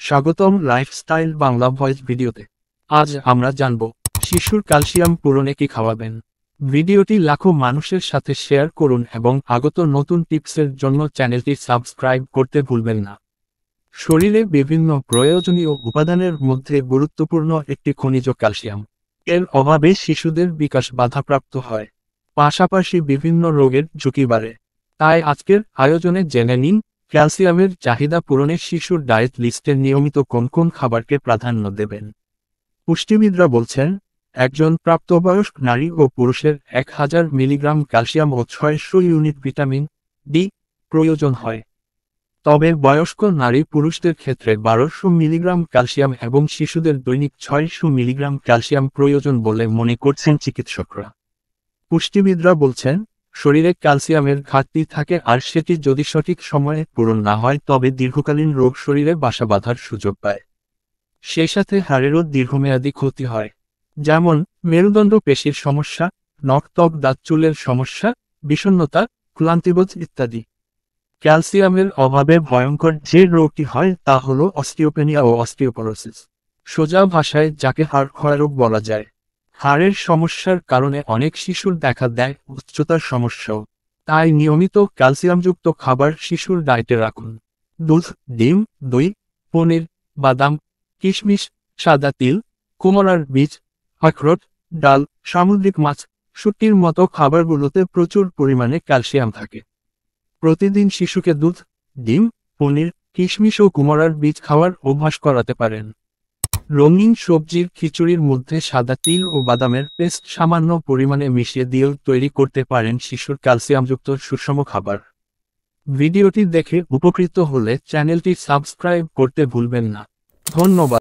স্বাগতম lifestyle Bangla voice ভিডিওতে। আজ আমরা জানব শিশুর ক্যালসিয়াম পূরণে কি খাওয়াবেন। ভিডিওটি লাখো মানুষের সাথে শেয়ার করুন এবং আগত নতুন টিপসের জন্য চ্যানেলটি সাবস্ক্রাইব করতে ভুলবেন না। শরীরে বিভিন্ন প্রয়োজনীয় উপাদানের মধ্যে গুরুত্বপূর্ণ একটি খনিজ ক্যালসিয়াম। এর অভাবে শিশুদের বিকাশ বাধাপ্রাপ্ত হয়, পাশাপাশি বিভিন্ন রোগের ঝুঁকি বাড়ে। তাই আজকের আয়োজনে জেনে নিন ক্যালসিয়ামের চাহিদা পূরণে শিশুর ডায়েট লিস্টে নিয়মিত কোন কোন খাবারকে প্রাধান্য দেবেন। পুষ্টিবিদরা বলছেন, একজন প্রাপ্তবয়স্ক নারী ও পুরুষের 1000 মিলিগ্রাম ক্যালসিয়াম ও 600 ইউনিট ভিটামিন ডি প্রয়োজন হয়। তবে বয়স্ক নারী পুরুষদের ক্ষেত্রে 1200 মিলিগ্রাম ক্যালসিয়াম এবং শিশুদের দৈনিক 600 মিলিগ্রাম ক্যালসিয়াম প্রয়োজন বলে মনে করছেন চিকিৎসকরা। পুষ্টিবিদরা বলছেন, শরীরে ক্যালসিয়ামের ঘাটতি থাকে আর সেটি যদি সঠিক সময়ে পূরণ না হয় তবে দীর্ঘকালীন রোগ শরীরে বাসা বাঁধার সুযোগ পায়। সেই সাথে হাড়েরও দীর্ঘমেয়াদী ক্ষতি হয়, যেমন মেরুদণ্ড পেশির সমস্যা, নখ ত্বক দাঁত চুলের সমস্যা, বিষণ্ণতা, ক্লান্তিবোধ ইত্যাদি। ক্যালসিয়ামের অভাবে ভয়ঙ্কর যে রোগটি হয় তা হল অস্টিওপেনিয়া ও অস্টিওপোরোসিস। সোজা ভাষায় যাকে হাড় ক্ষয়রোগ বলা যায়। হাড়ের সমস্যার কারণে অনেক শিশুর দেখা দেয় উচ্চতার সমস্যাও। তাই নিয়মিত ক্যালসিয়ামযুক্ত খাবার শিশুর ডায়েটে রাখুন। দুধ, ডিম, দই, পনির, বাদাম, কিশমিশ, সাদা তিল, কুমড়ার বীজ, আখরোট, ডাল, সামুদ্রিক মাছ, শুটকির মতো খাবারগুলোতে প্রচুর পরিমাণে ক্যালসিয়াম থাকে। প্রতিদিন শিশুকে দুধ, ডিম, পনির, কিশমিশ ও কুমড়ার বীজ খাওয়ার অভ্যাস করাতে পারেন। রঙিন সবজির খিচুড়ির মধ্যে সাদা তিল ও বাদামের পেস্ট সামান্য পরিমাণে মিশিয়ে দিয়েও তৈরি করতে পারেন শিশুর ক্যালসিয়ামযুক্ত সুষম খাবার। ভিডিওটি দেখে উপকৃত হলে চ্যানেলটি সাবস্ক্রাইব করতে ভুলবেন না। ধন্যবাদ।